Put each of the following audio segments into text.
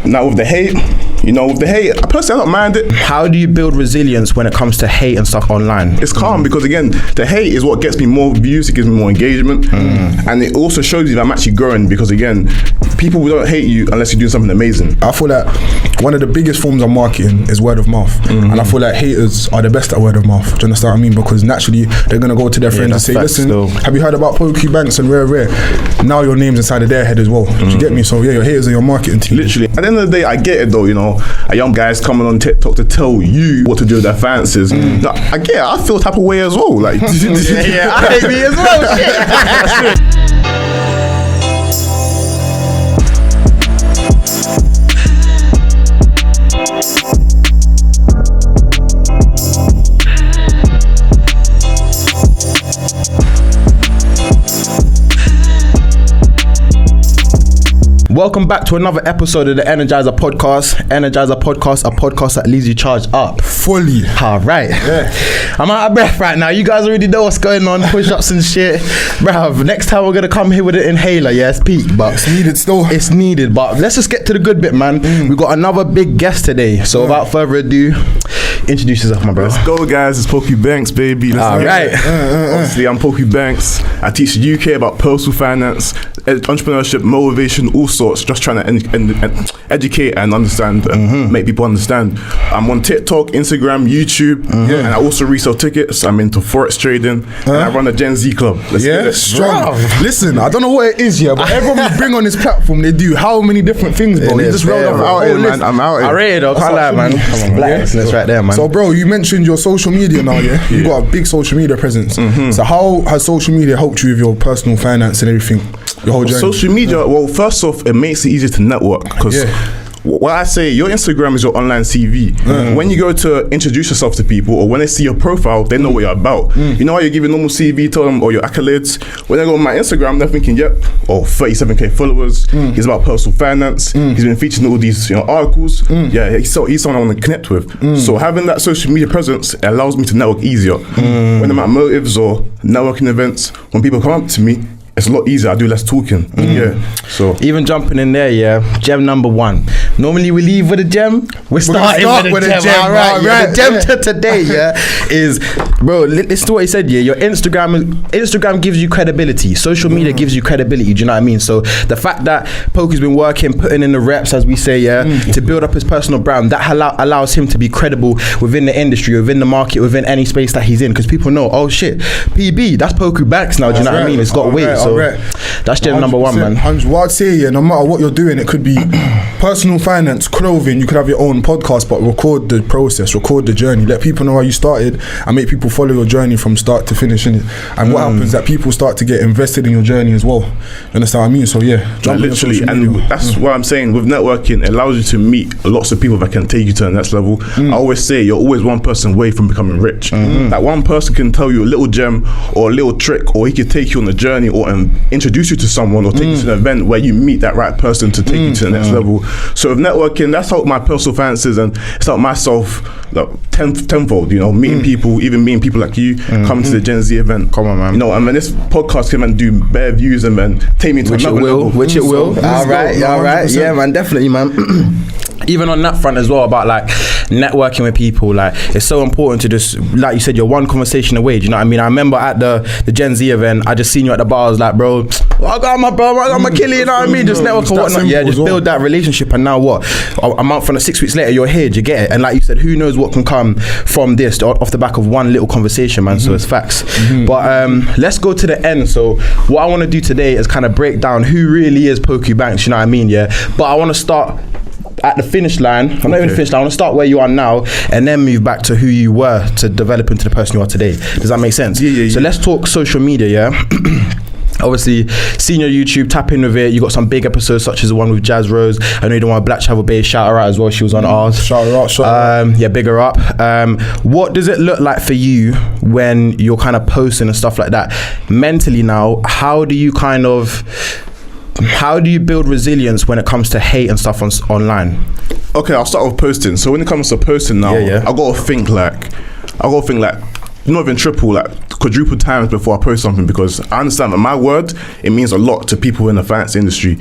Now with the hate, I personally don't mind it. How do you build resilience when it comes to hate and stuff online? It's calm because again, the hate is what gets me more views, it gives me more engagement, and it also shows you that I'm actually growing because again, people don't hate you unless you're doing something amazing. I feel like one of the biggest forms of marketing is word of mouth, and I feel like haters are the best at word of mouth. Do you understand what I mean? Because naturally they're gonna go to their friends and say, listen, have you heard about Poku Banks and Rare? Now your name's inside of their head as well. Do you get me? So yeah, your haters are your marketing team. Literally. At the end of the day, I get it though, a young guy's coming on TikTok to tell you what to do with their fancies. Like, I get it, I feel type of way as well. Like, yeah, I hate me as well. Shit. Welcome back to another episode of the Energizer Podcast. Energizer Podcast, a podcast that leaves you charged up. Fully. All right. Yeah. I'm out of breath right now. You guys already know what's going on. Push-ups and shit. Bruv, next time we're going to come here with an inhaler. Yeah, it's peak, but it's needed still. It's needed, but let's just get to the good bit, man. We got another big guest today. So without further ado, introduce yourself, my bro. Let's go, guys. It's Poku Banks, baby. All right. Obviously, I'm Poku Banks. I teach the UK about personal finance, entrepreneurship, motivation, all sorts. Just trying to educate and understand and make people understand. I'm on TikTok, Instagram, YouTube, and I also resell tickets. I'm into forex trading, and I run a Gen Z club. Let's get it. Strong. Listen, I don't know what it is yet, but everyone we bring on this platform, they do how many different things, bro? You just rolled up out here, man. I'm out here. I rate it though, can't lie, man. Come on, black excellence right there, man. So, bro, you mentioned your social media now, yeah? You've got a big social media presence. So how has social media helped you with your personal finance and everything? Your whole journey? Social media, well, first off, it makes it easier to network because what I say, your Instagram is your online CV. When you go to introduce yourself to people or when they see your profile, they know what you're about. You know how you give a normal CV to them or your accolades? When they go on my Instagram, they're thinking, 37k followers. He's about personal finance. He's been featured in all these articles. He's someone I want to connect with. So having that social media presence allows me to network easier. When I'm at motives or networking events, when people come up to me, it's a lot easier. I do less talking. So even jumping in there, gem number one. Normally we leave with a gem. We're starting with a gem. All right. The gem to today, is, bro. Listen to what he said. Your Instagram gives you credibility. Social media gives you credibility. Do you know what I mean? So the fact that Poku's been working, putting in the reps, as we say, to build up his personal brand, that allows him to be credible within the industry, within the market, within any space that he's in. Because people know, oh shit, PB, that's Poku Banks now. Do you know what I mean? It's got weight. So that's gem number one, man. What I'd say, no matter what you're doing, it could be personal finance, clothing, you could have your own podcast, but record the process, record the journey, let people know how you started and make people follow your journey from start to finish, innit? And what happens is that people start to get invested in your journey as well. You understand what I mean? So jump literally, and that's what I'm saying with networking, it allows you to meet lots of people that can take you to the next level. I always say you're always one person away from becoming rich. That one person can tell you a little gem or a little trick, or he could take you on a journey or introduce you to someone or take you to an event where you meet that right person to take you to the next level. So with networking, that's how my personal finances, and it's helped myself tenfold, meeting people, even meeting people like you, coming to the Gen Z event. Come on, man. And then this podcast can do better views and then take me to another level. Which it will. All right. Yeah, man, definitely, man. Even on that front as well, about like networking with people, like it's so important to just, like you said, you're one conversation away. Do you know what I mean? I remember at the Gen Z event, I just seen you at the bar. I was like, bro, I got my killer, you know what I mean? Just network and whatnot. Yeah, just build that relationship. And now what? A month and 6 weeks later, you're here. Do you get it? And like you said, who knows what can come from this off the back of one little conversation, man. So it's facts. But let's go to the end. So what I want to do today is kind of break down who really is Poku Banks. You know what I mean? Yeah. But I want to start at the finish line. I'm not even finished. I want to start where you are now and then move back to who you were to develop into the person you are today. Does that make sense? Yeah. So let's talk social media, Obviously, seen your YouTube, tap in with it. You got some big episodes such as the one with Jazz Rose. I know you don't want Black Travel Bay, shout her out as well. She was on ours. Shout her out. Yeah, big her up. What does it look like for you when you're kind of posting and stuff like that? Mentally now, how do you build resilience when it comes to hate and stuff online? Okay, I'll start with posting. So when it comes to posting now, I gotta think like not even triple, like quadruple times before I post something, because I understand that my word, it means a lot to people in the finance industry.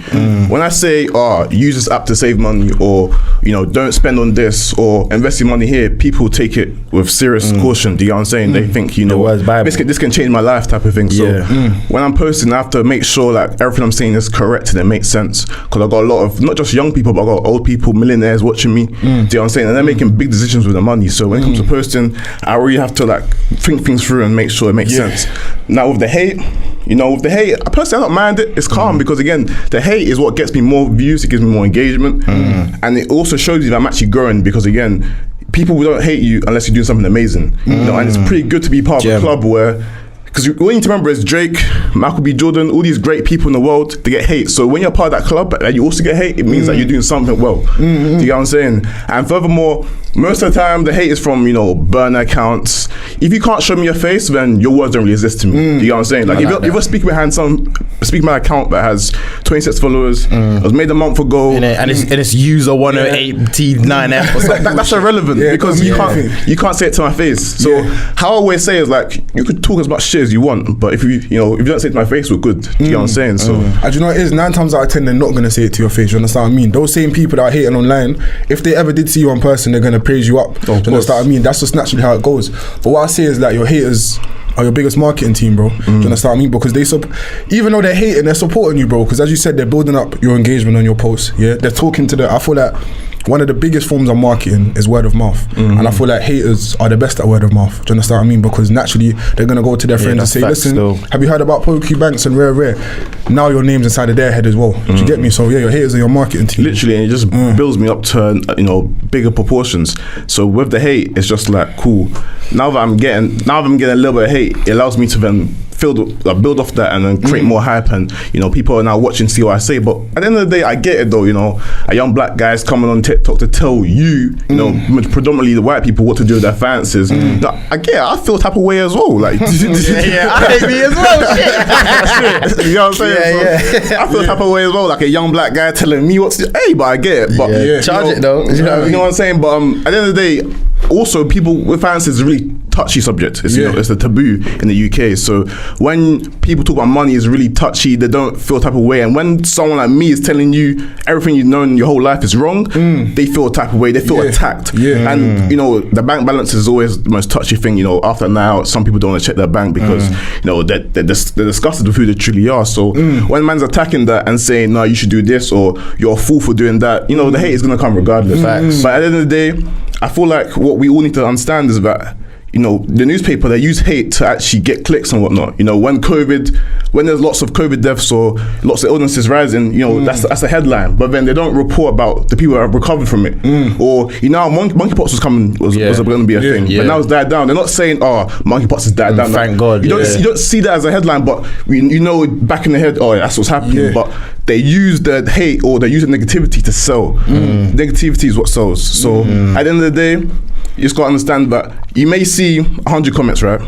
When I say, use this app to save money, or don't spend on this, or invest your money here, people take it with serious caution. Do you know what I'm saying? They think, this can change my life type of thing. So when I'm posting, I have to make sure like everything I'm saying is correct and it makes sense, because I've got a lot of not just young people, but I've got old people, millionaires watching me. Do you know what I'm saying? And they're making big decisions with the money. So when it comes to posting, I really have to like think things through and make sure it makes sense. Now with the hate, I personally don't mind it. It's calm, because again, the hate is what gets me more views, it gives me more engagement, and it also shows you that I'm actually growing, because again, people don't hate you unless you're doing something amazing. And it's pretty good to be part of a club where, because what you need to remember is Drake, Michael B. Jordan, all these great people in the world, they get hate. So when you're part of that club and you also get hate, it means that you're doing something well. Do you get what I'm saying? And furthermore, most of the time the hate is from burner accounts. If you can't show me your face, then your words don't really exist to me. Do you get what I'm saying? Like if you're speaking behind my account that has 26 followers, it was made a month ago, and it's user 108T9F or something. That's irrelevant, because you can't say it to my face. So how I always say is like, you could talk as much shit as you want, but if you don't say it to my face, we're good. Do you know what I'm saying? So and you know what it is, 9 times out of 10 they're not gonna say it to your face. You understand what I mean? Those same people that are hating online, if they ever did see you in person, they're gonna praise you up. Do you understand what I mean? That's just naturally how it goes. But what I say is that your haters are your biggest marketing team, bro. Do you understand what I mean? Because even though they're hating, they're supporting you, bro. Because as you said, they're building up your engagement on your posts. Yeah, they're talking to I feel like one of the biggest forms of marketing is word of mouth, and I feel like haters are the best at word of mouth. Do you understand what I mean? Because naturally they're gonna go to their friends and say, listen, have you heard about Poku Banks and Rare? Now your name's inside of their head as well. Do you get me? So your haters are your marketing team. Literally, and it just builds me up to bigger proportions. So with the hate, it's just like cool. Now that I'm getting a little bit of hate, it allows me to then build off that and then create more hype, and people are now watching, see what I say. But at the end of the day, I get it though. A young black guy's coming on TikTok to tell predominantly the white people what to do with their finances. I get it. I feel type of way as well. Like I hate me as well. Shit. You know what I'm saying? So I feel type of way as well. Like a young black guy telling me what to do. Hey, but I get it. But charge it though. You know what I'm saying? But at the end of the day, also people with finances is a really touchy subject. It's it's a taboo in the UK. So when people talk about money, it's really touchy. They don't feel type of way. And when someone like me is telling you everything you've known your whole life is wrong, they feel a type of way. They feel attacked. And the bank balance is always the most touchy thing. After now, some people don't want to check their bank because they're disgusted with who they truly are. So when man's attacking that and saying no, you should do this, or you're a fool for doing that, the hate is gonna come regardless. But at the end of the day, I feel like what we all need to understand is that the newspaper, they use hate to actually get clicks and whatnot. When there's lots of COVID deaths or lots of illnesses rising, that's a headline. But then they don't report about the people that have recovered from it. Or monkeypox was going to be a thing, but now it's died down. They're not saying, monkeypox has died down. Thank God. You don't see that as a headline, but back in the head, that's what's happening. But they use the hate or they use the negativity to sell. Negativity is what sells. So at the end of the day, you just got to understand that you may see 100 comments, right?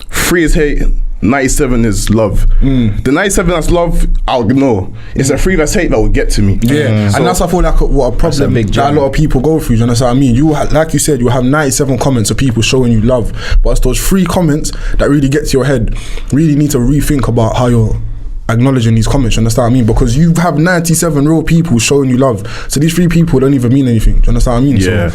3 is hate, 97 is love. The 97 that's love, I'll ignore. It's a 3 that's hate that will get to me. And that's, I feel like, what a problem that a lot of people go through. Do you understand what I mean? Like you said, you have 97 comments of people showing you love, but it's those 3 comments that really get to your head. Really need to rethink about how you're acknowledging these comments. You understand what I mean? Because you have 97 real people showing you love, so these 3 people don't even mean anything. Do you understand what I mean?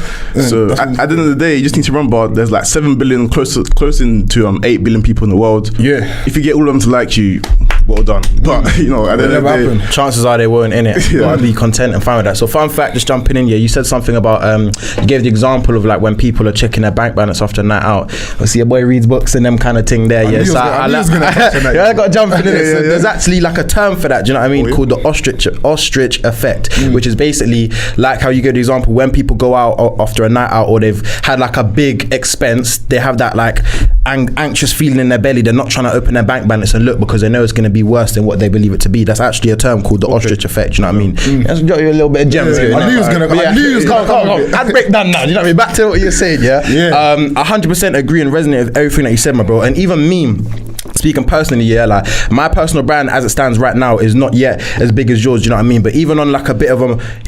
So at the end of the day, you just need to remember there's like 7 billion, close to 8 billion people in the world. If you get all of them to like you, well done. But at the end of the day, chances are they weren't in it. I'd be content and fine with that. So fun fact, just jumping in here, you said something about you gave the example of like when people are checking their bank balance after a night out. I see a boy reads books and them kind of thing there. I got to jump in it. So there's actually like a term for that, do you know what I mean? Called the ostrich effect, which is basically like how you give the example when people go out after a night out or they've had like a big expense, they have that like anxious feeling in their belly. They're not trying to open their bank balance and look because they know it's going to be worse than what they believe it to be. That's actually a term called the ostrich effect, do you know what I mean? Let's got you a little bit of gems here. I knew he was going to come. I'd break down now, do you know what I mean? Back to what you're saying, 100% agree and resonate with everything that you said, my bro. And even me, speaking personally, yeah, like my personal brand as it stands right now is not yet as big as yours, do you know what I mean? But even on like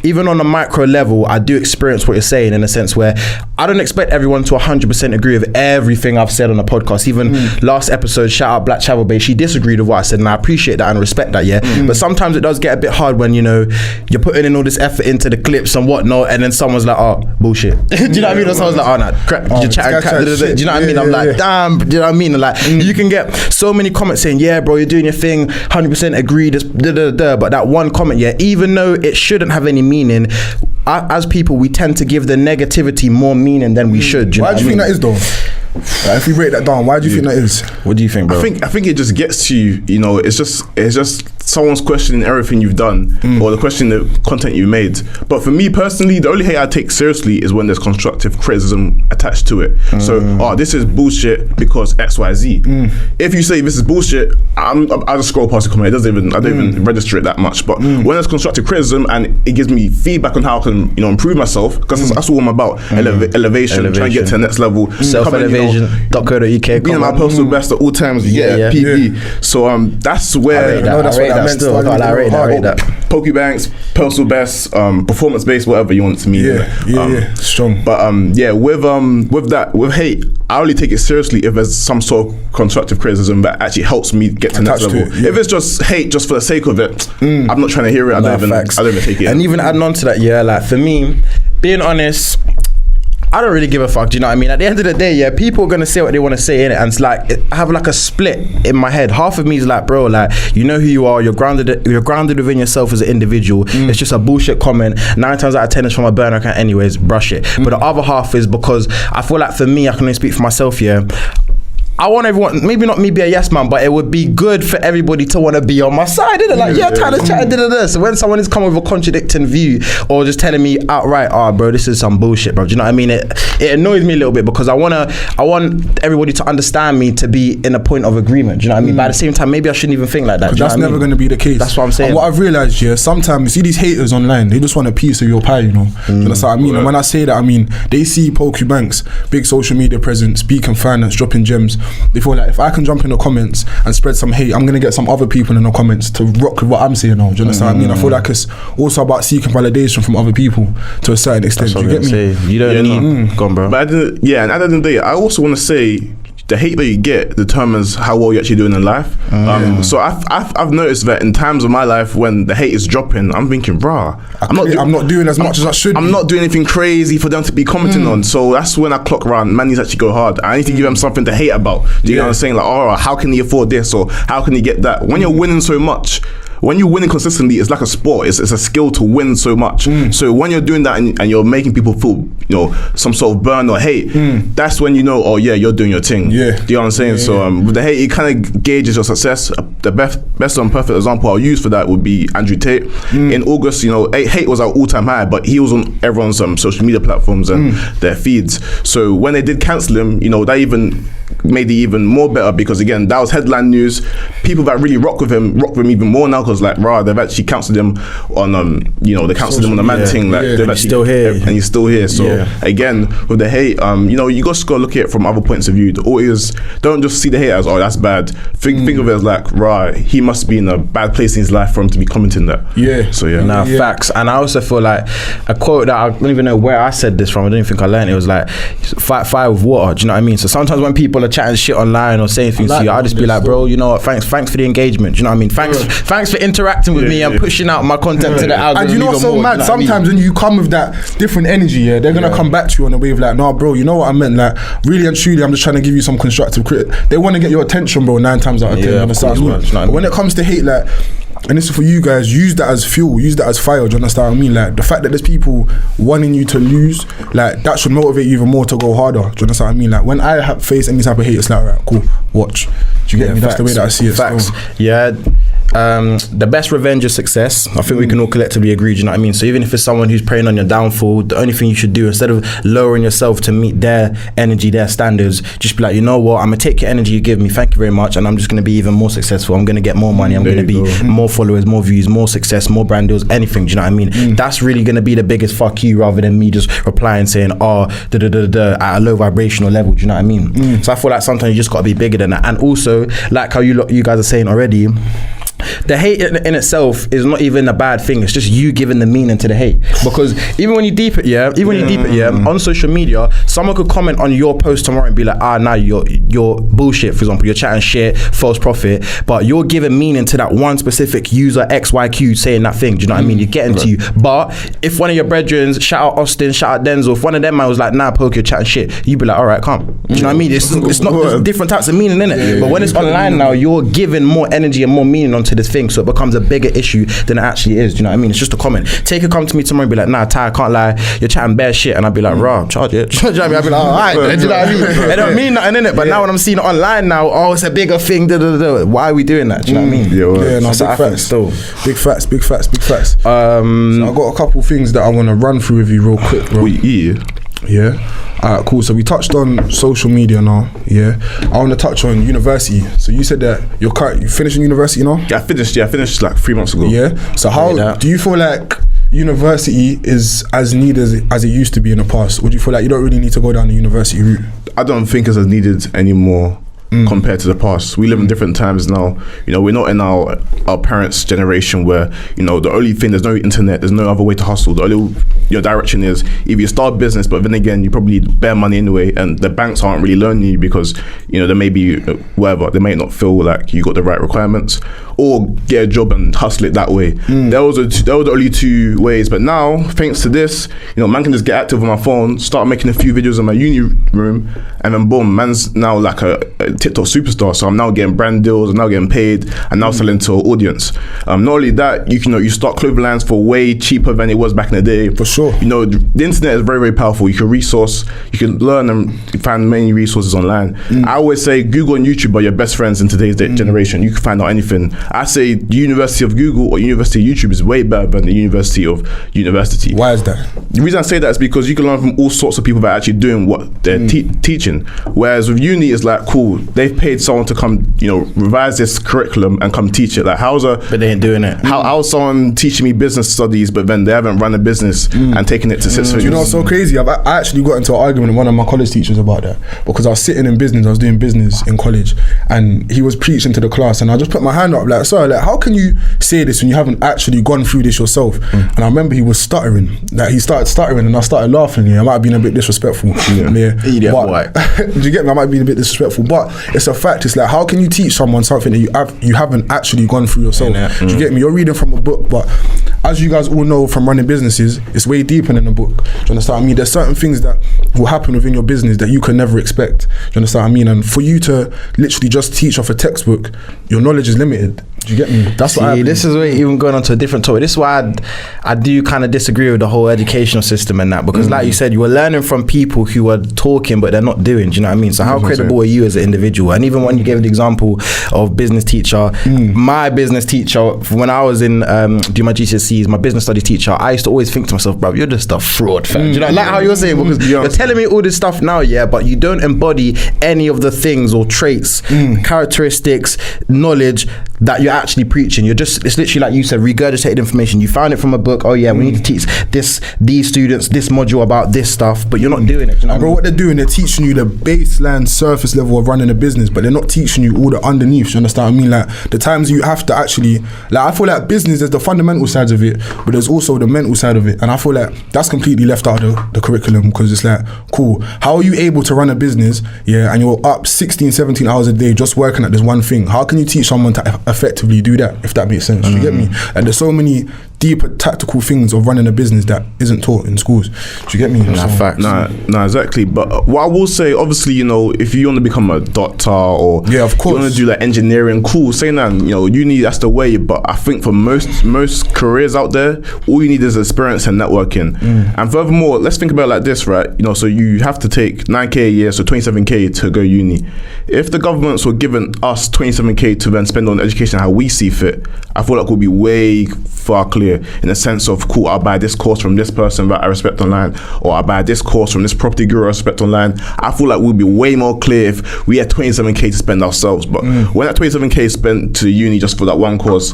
even on a micro level, I do experience what you're saying in a sense where I don't expect everyone to 100% agree with everything I've said on the podcast. Even last episode, shout out Black Travel Bay, she disagreed with what I said, and I appreciate that and respect that, yeah. But sometimes it does get a bit hard when, you know, you're putting in all this effort into the clips and whatnot, and then someone's like, oh, bullshit. Do you know what I mean? Or someone's like, oh, nah, crap, you're chatting crap. Do you know what I mean? I'm like, damn, do you know what I mean? And like, you can get so many comments saying, yeah, bro, you're doing your thing, 100% agree, but that one comment, yeah, even though it shouldn't have any meaning, as people, we tend to give the negativity more meaning than we should. Why do you think that is, though? Like, if we break that down, why do you think that is? What do you think, bro? I think it just gets to you. You know, it's just someone's questioning everything you've done or the question the content you made. But for me personally, the only hate I take seriously is when there's constructive criticism attached to it. So, this is bullshit because XYZ. If you say this is bullshit, I just scroll past the comment. I don't even register it that much. But when there's constructive criticism and it gives me feedback on how I can, you know, improve myself, because that's all I'm about. Elevation, trying to get to the next level, self-elevation.co.uk, being my personal best at all times. PB. So that's where I rate that. Poku Banks, personal best, performance based, whatever you want it to mean. Strong. But with hate, I only take it seriously if there's some sort of constructive criticism that actually helps me get to the next level. If it's just hate just for the sake of it, I'm not trying to hear it. I don't even take it. And even adding on to that, yeah, like for me, being honest, I don't really give a fuck, do you know what I mean? At the end of the day, yeah, people are gonna say what they want to say, innit? And it's like, I have like a split in my head. Half of me is like, bro, like, you know who you are, you're grounded within yourself as an individual. It's just a bullshit comment. 9 times out of 10 it's from a burner account anyways, brush it. But the other half is because I feel like for me, I can only speak for myself, yeah, I want everyone, maybe not me be a yes man, but it would be good for everybody to want to be on my side, isn't it? Like, Tyler's chatting, So when someone is coming with a contradicting view or just telling me outright, bro, this is some bullshit, bro. Do you know what I mean? It annoys me a little bit because I want everybody to understand me to be in a point of agreement. Do you know what I mean? But at the same time, maybe I shouldn't even think like that. That's never going to be the case. That's what I'm saying. And what I've realised, sometimes you see these haters online, they just want a piece of your pie, you know? That's what I mean. And when I say that, I mean, they see Poku Banks, big social media presence, speaking finance, dropping gems. They feel like if I can jump in the comments and spread some hate, I'm going to get some other people in the comments to rock with what I'm saying now. Do you understand what I mean? I feel like it's also about seeking validation from other people to a certain extent. Do you get me? You don't need... Go on, bro. But and at the end of the day, I also want to say the hate that you get determines how well you're actually doing in life. So I've noticed that in times of my life when the hate is dropping, I'm thinking, bruh, I'm not doing as much as I should. I'm not doing anything crazy for them to be commenting on. So that's when I clock around. Man needs to actually go hard. I need to give them something to hate about. Do you know what I'm saying? Like, how can he afford this, or how can he get that? When you're winning so much, when you're winning consistently, it's like a sport. It's a skill to win so much. So when you're doing that and you're making people feel, you know, some sort of burn or hate, that's when you know, you're doing your thing. Do you know what I'm saying? So with the hate, it kind of gauges your success. The best and perfect example I'll use for that would be Andrew Tate. In August, you know, hate was at all-time high, but he was on everyone's social media platforms and their feeds. So when they did cancel him, you know, that even made it even more better, because again, that was headline news. People that really rock with him even more now, because like, they've actually cancelled him on you know, they cancelled him on the man thing. Like, they've actually still here, and he's still here. So again, with the hate, you know, you just gotta look at it from other points of view. Don't just see the hate as, that's bad. Think of it as like, he must be in a bad place in his life for him to be commenting that. Facts. And I also feel like a quote that I don't even know where I said this from, I don't even think I learned it, was like, fight fire with water. Do you know what I mean? So sometimes when people are chatting shit online or saying things to you, I'll just be like, bro, you know what, thanks for the engagement. Do you know what I mean? Thanks for interacting with me and pushing out my content to the algorithm. And you know what's so mad? Sometimes when you come with that different energy, they're gonna come back to you on a wave like, nah, bro, you know what I meant? Like, really and truly, I'm just trying to give you some constructive critique. They want to get your attention, bro, 9 times out of 10. But when it comes to hate, like, and this is for you guys, use that as fuel, use that as fire. Do you understand what I mean? Like, the fact that there's people wanting you to lose, like, that should motivate you even more to go harder. Do you understand what I mean? Like, when I face any type of hate, it's like, right, cool, watch. Do you get me? That's the way that I see it. Facts. the best revenge is success. I think we can all collectively agree, do you know what I mean? So even if it's someone who's preying on your downfall, the only thing you should do, instead of lowering yourself to meet their energy, their standards, just be like, you know what, I'm gonna take your energy you give me, thank you very much, and I'm just gonna be even more successful. I'm gonna get more money, I'm gonna be more followers, more views, more success, more brand deals, anything, do you know what I mean? That's really gonna be the biggest fuck you, rather than me just replying saying, at a low vibrational level, do you know what I mean? So I feel like sometimes you just gotta be bigger than that. And also, like how you guys are saying already, the hate in itself is not even a bad thing. It's just you giving the meaning to the hate. Because even when you deep it, on social media, someone could comment on your post tomorrow and be like, nah, you're bullshit, for example, you're chatting shit, false prophet, but you're giving meaning to that one specific user XYQ saying that thing, do you know what I mean? You're getting to you. But if one of your brethren, shout out Austin, shout out Denzel, if one of them man was like, nah, Poku, you're chatting shit, you'd be like, all right, calm. Do you know what I mean? It's not, there's different types of meaning in it. But when it's online now, you're giving more energy and more meaning onto this thing, so it becomes a bigger issue than it actually is. Do you know what I mean? It's just a comment. Take a come to me tomorrow and be like, nah, Ty, I can't lie, you're chatting bare shit, and I'd be like, raw, charge it. Do you know what I mean? I'd be like, alright, do you know what I mean? It don't mean nothing in it, but now when I'm seeing it online now, it's a bigger thing. Why are we doing that? Do you know what I mean? Big facts. So I got a couple things that I want to run through with you real quick, bro. Yeah. Alright, cool. So we touched on social media now. Yeah. I want to touch on university. So you said that you finishing university now? Yeah, I finished like 3 months ago. Yeah. So how do you feel like university is as needed as it used to be in the past? Or do you feel like you don't really need to go down the university route? I don't think it's as needed anymore. Compared to the past. We live in different times now. You know, we're not in our parents' generation where, you know, the only thing, there's no internet, there's no other way to hustle. The only direction is either you start a business, but then again, you probably need bare money anyway, and the banks aren't really loaning you because, you know, there may be whatever, they may not feel like you got the right requirements, or get a job and hustle it that way. There were the only two ways, but now, thanks to this, you know, man can just get active on my phone, start making a few videos in my uni room, and then boom, man's now like a TikTok superstar. So I'm now getting brand deals, I'm now getting paid, and now selling to an audience. Not only that, you start clothing lines for way cheaper than it was back in the day. For sure. You know, the internet is very, very powerful. You can resource, you can learn and find many resources online. I always say Google and YouTube are your best friends in today's generation. You can find out anything. I say the University of Google or University of YouTube is way better than the University of University. Why is that? The reason I say that is because you can learn from all sorts of people that are actually doing what they're teaching. Whereas with uni, it's like, cool, they've paid someone to come, you know, revise this curriculum and come teach it. Like, but they ain't doing it. How's someone teaching me business studies, but then they haven't run a business and taken it to 6 figures? You know what's so crazy? I actually got into an argument with one of my college teachers about that, because I was sitting in business, I was doing business in college, and he was preaching to the class, and I just put my hand up like, sir, like, how can you say this when you haven't actually gone through this yourself? And I remember he was stuttering. Like, he started stuttering, and I started laughing. I might have been a bit disrespectful. Idiot boy. Do you get me? I might be a bit disrespectful, but it's a fact. It's like, how can you teach someone something that you haven't actually gone through yourself? Do you get me? You're reading from a book, but as you guys all know from running businesses, it's way deeper than a book. Do you understand what I mean? There's certain things that will happen within your business that you can never expect. Do you understand what I mean? And for you to literally just teach off a textbook, your knowledge is limited. Do you get me? That's what this is where even going on to a different topic. This is why I do kind of disagree with the whole educational system and that, because like you said, you are learning from people who are talking but they're not doing. Do you know what I mean? So how credible are you as an individual? And even when you gave the example of business teacher, my business teacher, when I was in doing my GCSEs, my business studies teacher, I used to always think to myself, bro, you're just a fraud, fam. Do you know, like how you're saying, because you're telling me all this stuff now, but you don't embody any of the things or traits, characteristics, knowledge that you're actually preaching. It's literally like you said, regurgitated information. You found it from a book. We need to teach these students this module about this stuff, but you're not doing it. You know what they're doing, they're teaching you the baseline surface level of running a business, but they're not teaching you all the underneath. You understand what I mean? Like the times you have to actually, like, I feel like business, there's the fundamental sides of it, but there's also the mental side of it, and I feel like that's completely left out of the curriculum, because it's like, cool, how are you able to run a business, and you're up 16, 17 hours a day just working at this one thing? How can you teach someone to effectively do that, if that makes sense? You get me? And there's so many deeper tactical things of running a business that isn't taught in schools. Do you get me? Nah, exactly. But what I will say, obviously, you know, if you want to become a doctor or of course, you want to do like engineering, cool, saying that, you know, uni, that's the way. But I think for most careers out there, all you need is experience and networking. And furthermore, let's think about it like this, right? You know, so you have to take 9k a year, so 27k to go uni. If the governments were giving us 27k to then spend on education how we see fit, I feel like we'll be way far clear in the sense of, cool, I'll buy this course from this person that I respect online, or I'll buy this course from this property guru I respect online. I feel like we'll be way more clear if we had 27k to spend ourselves. But when that 27k is spent to uni just for that one course,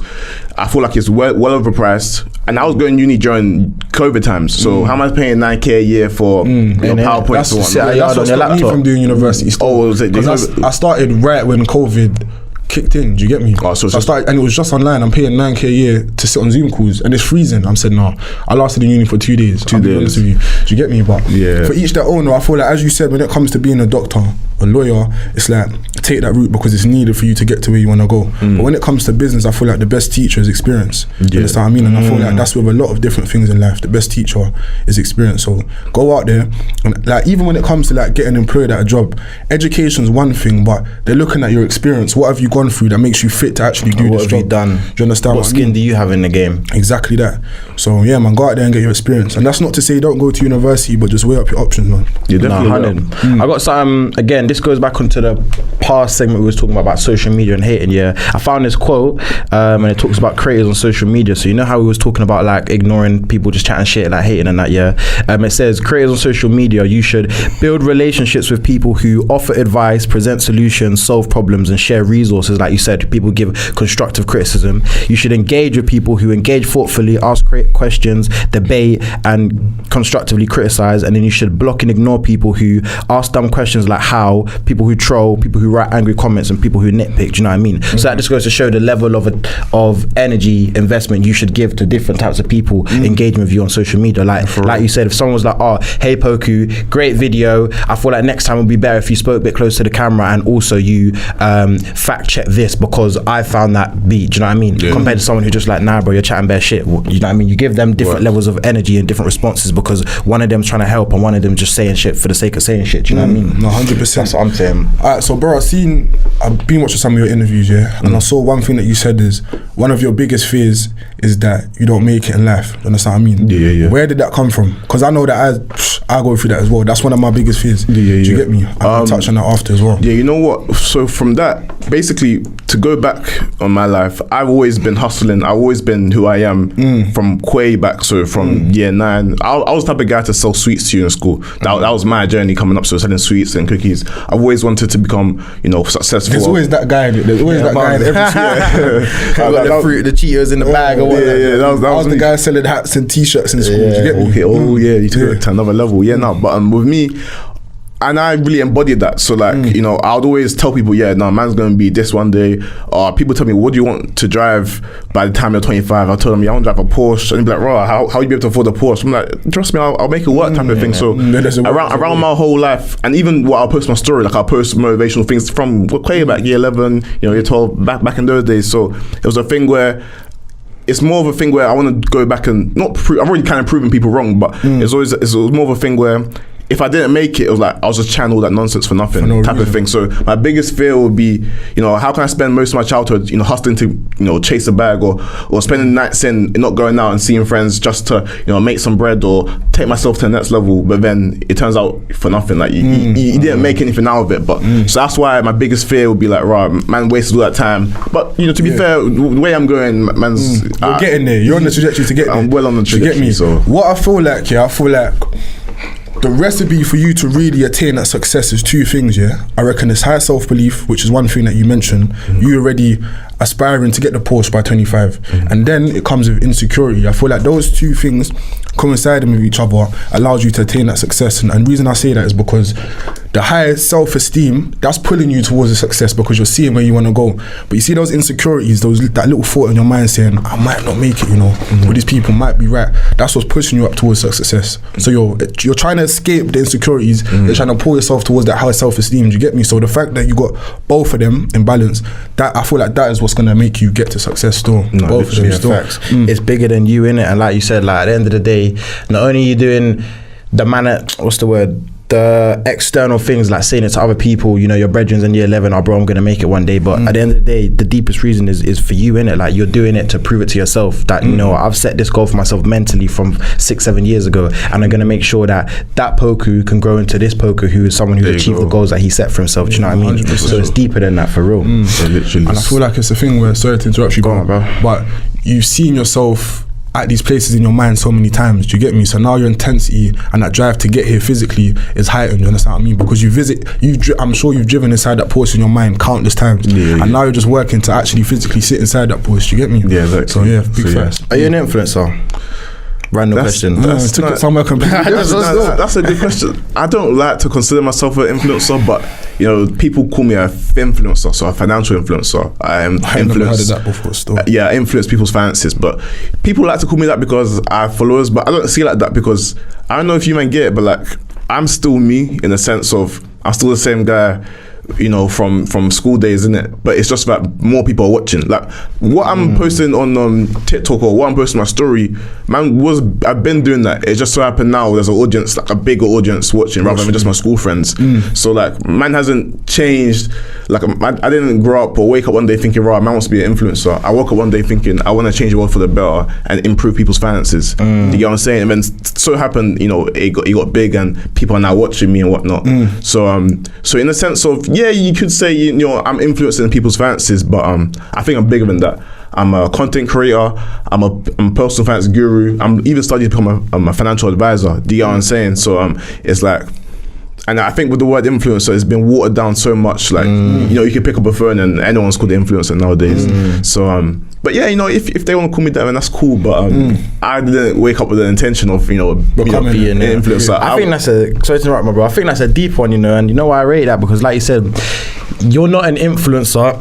I feel like it's well overpriced. And I was going uni during COVID times, so how am I paying 9k a year for PowerPoint and so on? That's what stopped me from doing university stuff. Oh, was it? Because I started right when COVID kicked in. Do you get me? Oh, so I started, and it was just online. I'm paying 9k a year to sit on Zoom calls, and it's freezing. I'm saying, no. I lasted in uni for 2 days. I'll be honest with you. Do you get me? But for each their own. I feel like, as you said, when it comes to being a doctor, a lawyer, it's like, take that route because it's needed for you to get to where you want to go. But when it comes to business, I feel like the best teacher is experience. You understand what I mean? And I feel like that's with a lot of different things in life. The best teacher is experience. So go out there, and like, even when it comes to like getting employed at a job, education's one thing, but they're looking at your experience. What have you gone through that makes you fit to actually do this job? What have you done? Do you understand what skin do you have in the game? Exactly that. So yeah, man, go out there and get your experience. And that's not to say don't go to university, but just weigh up your options, man. You definitely I got some, again, this goes back onto the past segment we was talking about social media and hating. I found this quote and it talks about creators on social media. So you know how we was talking about like ignoring people, just chatting shit, like hating and that. It says, creators on social media, you should build relationships with people who offer advice, present solutions, solve problems, and share resources. Like you said, people give constructive criticism. You should engage with people who engage thoughtfully, ask questions, debate, and constructively criticize. And then you should block and ignore people who ask dumb questions like how, people who troll, people who write angry comments, and people who nitpick. Do you know what I mean? So that just goes to show the level of energy investment you should give to different types of people engaging with you on social media. Like you said, if someone was like, oh, hey Poku, great video, I feel like next time would be better if you spoke a bit closer to the camera and also you fact check this because I found that beat. Do you know what I mean? Compared to someone who just like, nah bro, you're chatting bare shit. You know what I mean? You give them different levels of energy and different responses because one of them's trying to help and one of them just saying shit for the sake of saying shit. Do you know what I mean? No, 100%. That's what I'm saying. Alright, so bro, I've been watching some of your interviews, and I saw one thing that you said is one of your biggest fears is that you don't make it in life. You understand what I mean? Where did that come from? Because I know that I go through that as well. That's one of my biggest fears. Do you get me? I'll touch on that after as well. Yeah, you know what? So from that, basically, to go back on my life, I've always been hustling. I've always been who I am from way back. So from year 9, I was the type of guy to sell sweets to you in school. That was my journey coming up. So selling sweets and cookies. I've always wanted to become, successful. There's always that guy. There's always that guy in every the fruit, the Cheetos in the bag or whatever. That was the guy selling hats and t-shirts in school. You get me? You took it to another level. But with me, and I really embodied that. So like, I would always tell people, man's going to be this one day. People tell me, what do you want to drive by the time you're 25? I told them, I want to drive a Porsche. And they'd be like, bro, how you be able to afford a Porsche? I'm like, trust me, I'll make it work type of thing. So around my whole life, and even what I'll post my story, like I'll post motivational things from way back, year 11, year 12, back in those days. So it was a thing where, it's more of a thing where I want to go back and not prove, I've already kind of proven people wrong, but it was more of a thing where if I didn't make it, it was like I was just channeling all that nonsense for nothing, type of thing. So my biggest fear would be, how can I spend most of my childhood, hustling to, chase a bag or spending nights in not going out and seeing friends just to, make some bread or take myself to the next level. But then it turns out for nothing. Like you didn't make anything out of it. But so that's why my biggest fear would be like, right, man wasted all that time. But to be fair, the way I'm going, man's you're getting there. You're on the trajectory to get there. I'm well on the trajectory. You get me? So what I feel like, the recipe for you to really attain that success is 2 things, I reckon it's high self-belief, which is one thing that you mentioned. You already aspiring to get the Porsche by 25. And then it comes with insecurity. I feel like those 2 things coinciding with each other allows you to attain that success. And the reason I say that is because the higher self-esteem, that's pulling you towards the success because you're seeing where you want to go. But you see those insecurities, that little thought in your mind saying, I might not make it, or these people might be right. That's what's pushing you up towards success. So you're trying to escape the insecurities. You're trying to pull yourself towards that higher self-esteem. Do you get me? So the fact that you got both of them in balance, that I feel like that is what's going to make you get to success still. Both of them still. Facts. It's bigger than you, innit? And like you said, like at the end of the day, not only are you doing the the external things, like saying it to other people, your brethren in year 11, bro, I'm gonna make it one day. But at the end of the day, the deepest reason is for you, innit? Like you're doing it to prove it to yourself that I've set this goal for myself mentally from 6-7 years ago, and I'm gonna make sure that Poku can grow into this Poku who is someone who's achieved the goals that he set for himself. Do you know what I mean? 100%. So it's deeper than that, for real. Literally. And I feel like it's a thing where, sorry to interrupt you, bro, but you've seen yourself at these places in your mind so many times. Do you get me? So now your intensity and that drive to get here physically is heightened. You understand what I mean? Because I'm sure you've driven inside that Porsche in your mind countless times, and now you're just working to actually physically sit inside that Porsche. Do you get me? Yeah, exactly. So yeah, big facts. Are you an influencer? Random question. Took it somewhere completely. That's a good question. I don't like to consider myself an influencer, but people call me a influencer, so a financial influencer. I never heard of that before. Still, I influence people's finances, but people like to call me that because I have followers. But I don't see it like that because I don't know if you might get it, but like I'm still me in the sense of I'm still the same guy. From school days, innit? But it's just that more people are watching. Like what I'm posting on TikTok or what I'm posting on my story, I've been doing that. It just so happened now there's an audience, like a bigger audience watching rather than just my school friends. So like man hasn't changed. Like I didn't grow up or wake up one day thinking, right, man wants to be an influencer. I woke up one day thinking I want to change the world for the better and improve people's finances. Do you get what I'm saying? And then so happened, it got big and people are now watching me and whatnot. So in the sense of you could say I'm influencing people's finances, but I think I'm bigger than that. I'm a content creator. I'm a personal finance guru. I'm even studying to become a financial advisor. Do you get what I'm saying? So it's like, and I think with the word influencer, it's been watered down so much. Like you can pick up a phone and anyone's called an influencer nowadays. So but if they want to call me that, then that's cool. But I didn't wake up with the intention of being an influencer. I think that's sorry to interrupt, my bro. I think that's a deep one, and why I rate that, because like you said, you're not an influencer.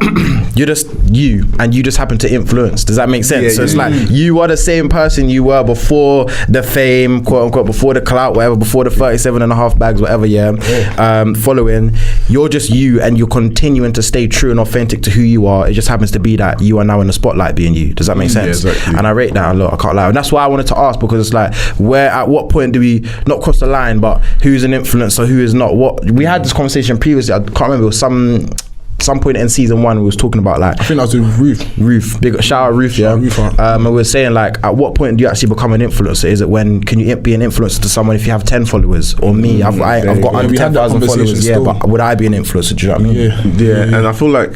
You're just you, and you just happen to influence. Does that make sense? So it's like you are the same person you were before the fame, quote unquote, before the clout, whatever, before the 37.5 bags, whatever. Following, you're just you, and you're continuing to stay true and authentic to who you are. It just happens to be that you are now in the spotlight being you. Does that make sense? Yeah, exactly. And I rate that a lot, I can't lie. And that's why I wanted to ask, because it's like, at what point do we not cross the line, but who's an influencer, who is not? What we had this conversation previously, I can't remember, it was some point in season 1 we was talking about, like, I think that was with Ruth, big shout out Ruth, and we were saying, like, at what point do you actually become an influencer? Is it can you be an influencer to someone if you have 10 followers, or me, I've got under 10,000 followers, but would I be an influencer? Do you know what I mean? Yeah. And I feel like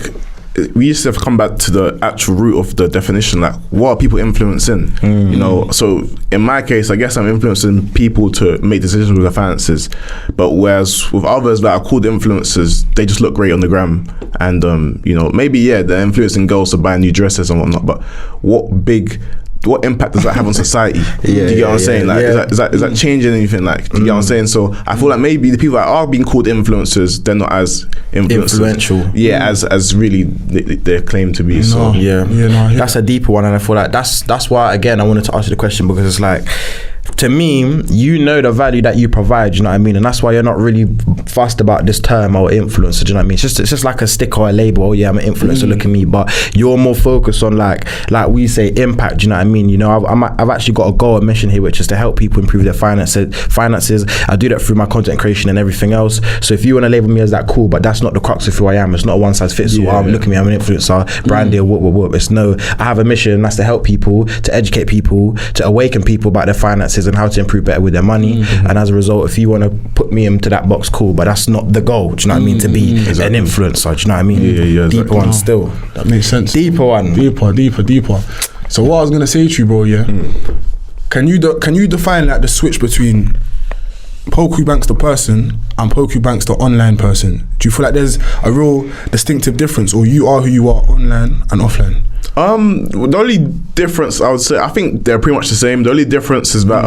we used to have to come back to the actual root of the definition, like what are people influencing? So in my case, I guess I'm influencing people to make decisions with their finances, but whereas with others that are called influencers, they just look great on the gram, and maybe they're influencing girls to buy new dresses and whatnot, but what impact does that have on society? Do you get what I'm saying? Like, is that changing anything? Like, do you get what I'm saying? So I feel like maybe the people that are being called influencers, they're not as influential. As really they claim to be. That's a deeper one, and I feel like that's why, again, I wanted to ask you the question, because it's like, to me, the value that you provide, you know what I mean? And that's why you're not really fussed about this term or influencer, do you know what I mean? It's just like a stick or a label. Oh yeah, I'm an influencer, look at me. But you're more focused on like we say, impact, do you know what I mean? I've actually got a goal, a mission here, which is to help people improve their finances. I do that through my content creation and everything else. So if you want to label me as that, cool, but that's not the crux of who I am. It's not a one size fits all. Look at me, I'm an influencer, brand deal, whoop. It's I have a mission, that's to help people, to educate people, to awaken people about their finances and how to improve better with their money. And as a result, if you want to put me into that box, cool, but that's not the goal, do you know what I mean? To be an influencer, do you know what I mean? Deeper one still. That makes sense. Deeper one. Deeper. So what I was going to say to you, bro, can you define like the switch between Poku Banks the person and Poku Banks the online person? Do you feel like there's a real distinctive difference, or you are who you are online and offline? The only difference I would say, I think they're pretty much the same. The only difference is that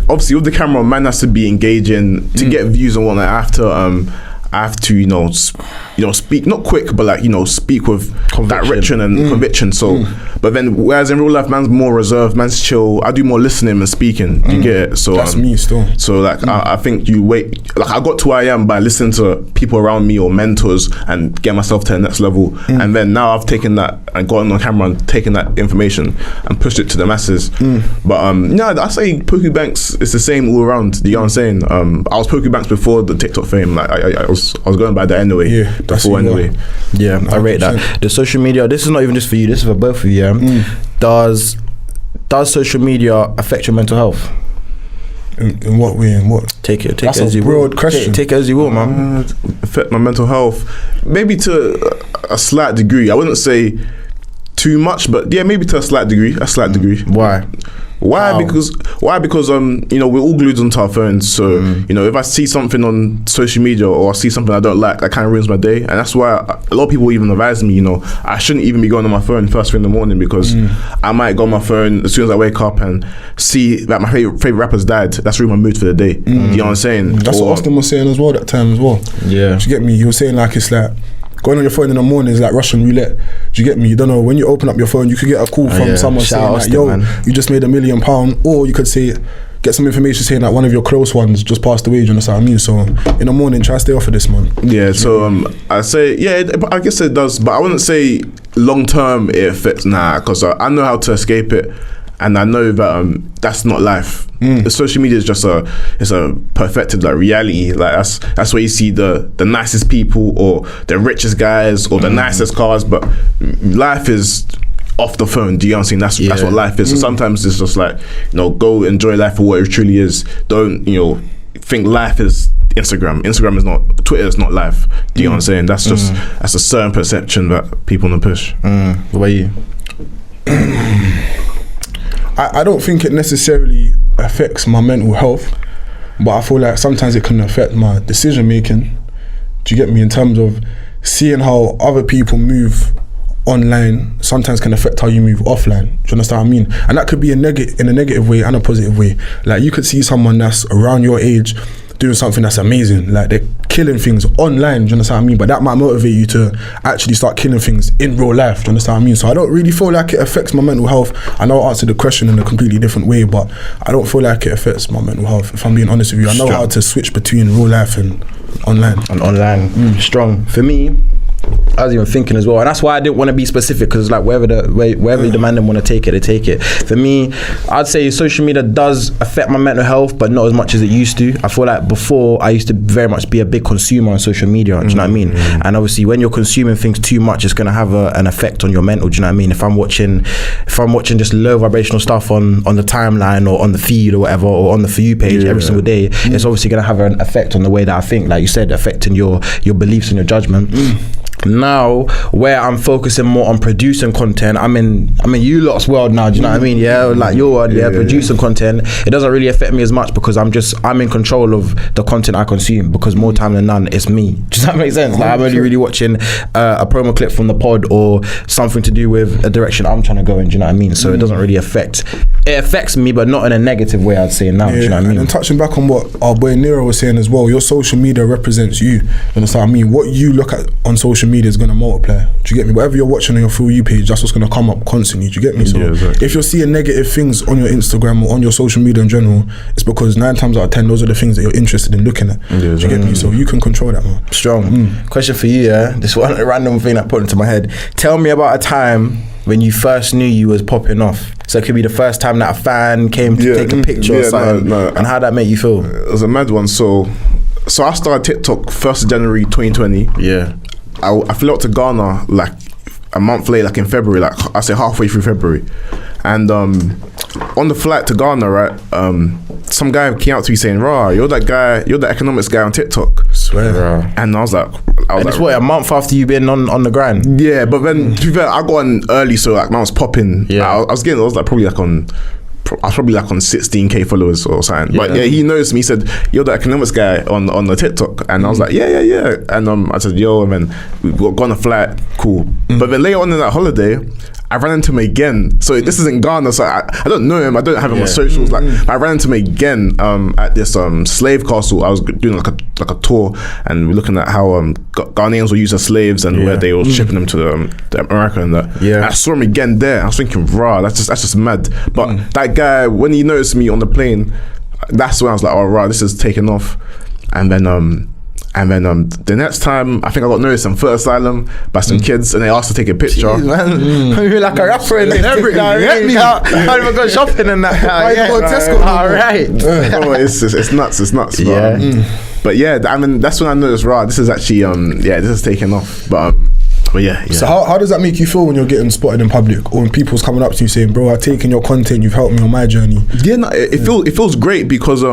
obviously with the camera, man has to be engaging to get views and whatnot. I have to speak not quick, but like speak with direction and conviction. So, but then whereas in real life, man's more reserved, man's chill. I do more listening and speaking. You get it? So that's me still. So like I think you wait. Like I got to where I am by listening to people around me or mentors and get myself to the next level. And then now I've taken that and gotten on camera and taken that information and pushed it to the masses. But I say Poku Banks is the same all around. You know what I'm saying? I was Poku Banks before the TikTok fame. Like I was going by that anyway. Yeah, before anyway. Yeah, I rate that. The social media. This is not even just for you. This is for both of you. Yeah. Does social media affect your mental health? In what way? In what? Take it That's as a you broad will. question. Take it as you will, man. Affect my mental health, maybe to a slight degree. I wouldn't say too much, but yeah, maybe to a slight degree. Why? Why? Because we're all glued onto our phones. So if I see something on social media or I see something I don't like, that kind of ruins my day. And that's why a lot of people even advise me, I shouldn't even be going on my phone first thing in the morning, because I might go on my phone as soon as I wake up and see that my favorite rapper's died. That's really my mood for the day. You know what I'm saying? That's what Austin was saying as well that time as well. Yeah. Do you get me? He was saying like it's like going on your phone in the morning is like Russian roulette. Do you get me? You don't know, when you open up your phone, you could get a call from someone Shout saying Austin, like, yo, man. you just made £1 million, or you could say, get some information saying that one of your close ones just passed away. Do you understand what I mean? So in the morning, try to stay off of this, man. Yeah. So I say I guess it does, but I wouldn't say long term it affects. Because I know how to escape it. And I know that that's not life. The social media is just a perfected like reality. Like that's where you see the nicest people or the richest guys or the nicest cars. But life is off the phone. Do you know what I'm saying? That's what life is. So sometimes it's just like go enjoy life for what it truly is. Don't think life is Instagram. Instagram is not. Twitter is not life. Do you know what I'm saying? That's just that's a certain perception that people want to push. What about you? I don't think it necessarily affects my mental health, but I feel like sometimes it can affect my decision making. Do you get me? In terms of seeing how other people move online sometimes can affect how you move offline. Do you understand what I mean? And that could be in a negative way and a positive way. Like you could see someone that's around your age doing something that's amazing, like they're killing things online, do you understand what I mean? But that might motivate you to actually start killing things in real life, do you understand what I mean? So I don't really feel like it affects my mental health. I know I answered the question in a completely different way, but I don't feel like it affects my mental health, if I'm being honest with you. I know how to switch between real life and online. Strong. For me, I was even thinking as well, and that's why I didn't want to be specific, because like wherever the man them want to take it, they take it. For me, I'd say social media does affect my mental health, but not as much as it used to. I feel like before I used to very much be a big consumer on social media. Do you know what I mean? And obviously, when you're consuming things too much, it's gonna have an effect on your mental. Do you know what I mean? If I'm watching just low vibrational stuff on the timeline or on the feed or whatever, or on the For You page every single day, it's obviously gonna have an effect on the way that I think. Like you said, affecting your beliefs and your judgment. Now, where I'm focusing more on producing content, I'm in you lot's world now. Do you know what I mean? Yeah, like your world. Producing content. It doesn't really affect me as much because I'm in control of the content I consume. Because more time than none, it's me. Does that make sense? Like I'm only really watching a promo clip from the pod or something to do with a direction I'm trying to go in. Do you know what I mean? So it doesn't really affect. It affects me, but not in a negative way. I'd say now. Do you know what I mean? And touching back on what our boy Nero was saying as well, your social media represents you. You understand what I mean? What you look at on social media is going to multiply. Do you get me? Whatever you're watching on your For You page, that's what's going to come up constantly. Do you get me? So if you're seeing negative things on your Instagram or on your social media in general, it's because 9 times out of 10 those are the things that you're interested in looking at. Do you get me? So you can control that, man. Strong. Question for you, This one random thing that put into my head. Tell me about a time when you first knew you was popping off. So it could be the first time that a fan came to take a picture or something. And how that make you feel? It was a mad one. So I started TikTok 1st of January 2020. Yeah. I flew out to Ghana like a month later, like in February, like I say halfway through February. And on the flight to Ghana, right, some guy came out to me saying, "Rah, you're the economics guy on TikTok." Swear. And I was like, it's what, a month after you been on the grind? Yeah, but then to be fair, I got on early, so like man was popping. Yeah, I was probably like on 16k followers or something. Yeah. But yeah, he knows me. He said, "You're the economics guy on the TikTok," and I was like, yeah. And I said, "Yo," and then we got on a flight. Cool. But then later on in that holiday, I ran into him again. So this is in Ghana, so I don't know him. I don't have him on socials. Like, I ran into him again at this slave castle. I was doing like a tour, and we're looking at how Ghanaians were used as slaves and where they were shipping them to America and that. Yeah, and I saw him again there. I was thinking, rah, that's just mad. But that guy, when he noticed me on the plane, that's when I was like, oh, rah, this is taking off. And then the next time, I think I got noticed in Foot Asylum by some kids, and they asked to take a picture. Jeez, man. You're like a rapper in everything. I even got shopping in that. All right. Oh, it's nuts. It's nuts. But yeah, I mean, that's when I noticed, this is actually, this is taking off. But yeah. So how does that make you feel when you're getting spotted in public, or when people's coming up to you saying, bro, I've taken your content, you've helped me on my journey? Yeah, no, it feels great because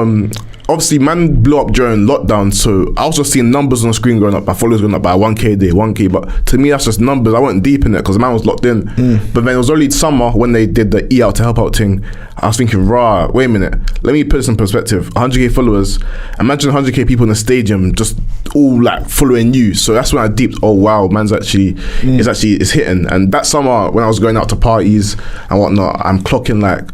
obviously man blew up during lockdown, so I was just seeing numbers on the screen going up. My followers going up by 1k a day, 1k, but to me that's just numbers. I wasn't deep in it because man was locked in. But then it was only summer when they did the out to help out thing. I was thinking, wait a minute, let me put this in perspective. 100k followers, imagine 100k people in the stadium just all like following you. So that's when I deeped, oh wow, man's actually is hitting. And that summer when I was going out to parties and whatnot, I'm clocking like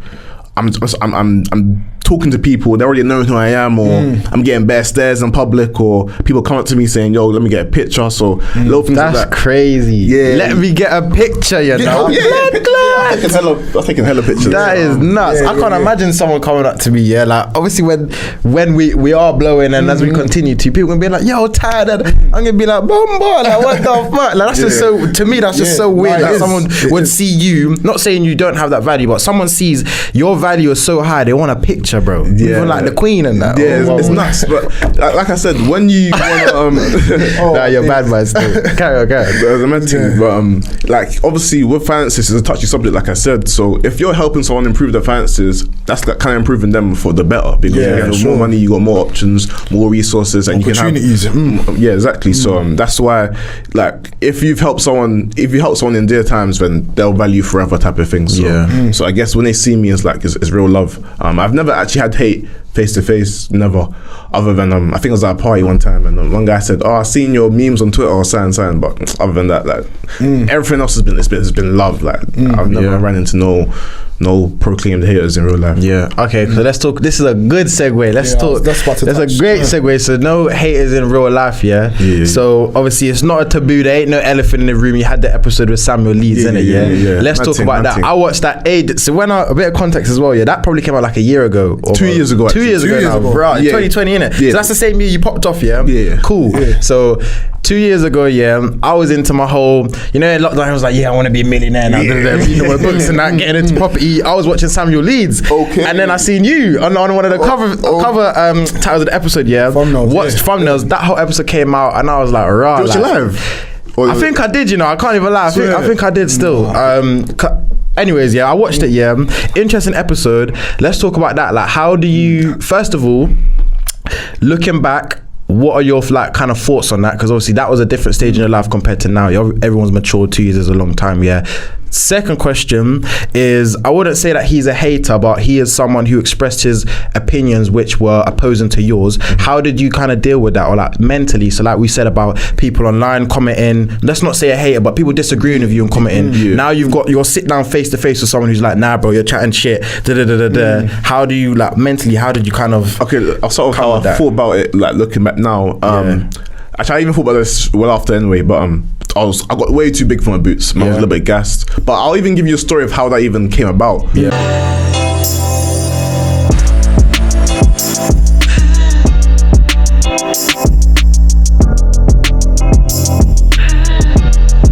I'm talking to people, they already know who I am, or I'm getting bare stares in public, or people come up to me saying, yo, let me get a picture. So little things like that. That's crazy. Yeah. Let me get a picture, you know? I'm taking hella pictures. That is nuts. I can't imagine someone coming up to me, like obviously when we are blowing and as we continue to, people gonna be like, yo, tired. I'm gonna be like, bomba, like what the fuck? Like that's just so, to me, that's just so weird that someone would see you, not saying you don't have that value, but someone sees your value is so high, they want a picture, bro. Even like the Queen and that. Yeah, it's nuts. But like I said, when you nah, you're bad man still. Carry on. As I mentioned, but like obviously with finances is a touchy subject, like I said. So if you're helping someone improve their finances, that's kind of improving them for the better, because you get more money, you got more options, more resources, and opportunities. You can have, yeah, exactly. So that's why, like, if you help someone in their times, then they'll value forever, type of thing. So so I guess when they see me, it's like it's real love. I've never actually had hate face to face, never, other than I think I was at a party one time and one guy said, oh, I've seen your memes on Twitter or something, but other than that, like everything else has been love. Like I've never ran into no proclaimed haters in real life. Yeah. Okay, so let's talk. This is a good segue. Let's talk. That's a great segue. So no haters in real life. Yeah. So obviously it's not a taboo. There ain't no elephant in the room. You had the episode with Samuel Leeds, innit? Yeah. Let's talk about that. I watched that age. So when a bit of context as well. Yeah, that probably came out like a year ago. 2 years ago. 2 years ago now, bro. 2020, innit? So that's the same year you popped off. Yeah. Cool. So 2 years ago, I was into my whole, in lockdown, I was like, I want to be a millionaire now. Reading my books and that, getting into property. I was watching Samuel Leeds. Okay. And then I seen you on one of the cover titles of the episode, watched thumbnails. That whole episode came out and I was like, rah. Did you live? I think I did, I can't even lie. I think I did still. Anyways, I watched it, Interesting episode. Let's talk about that. Like, how do you, first of all, looking back, what are your like kind of thoughts on that? Because obviously that was a different stage in your life compared to now. Everyone's matured. 2 years is a long time. Second question is, I wouldn't say that he's a hater, but he is someone who expressed his opinions which were opposing to yours. How did you kind of deal with that, or like mentally? So like we said about people online commenting, let's not say a hater, but people disagreeing with you and commenting. Now you've got your sit down face to face with someone who's like, nah bro, you're chatting shit. How do you like mentally, how did you kind of I'll start with how I thought about it, like looking back now. Actually, I even thought about this well after anyway, but I got way too big for my boots. I was a little bit gassed. But I'll even give you a story of how that even came about.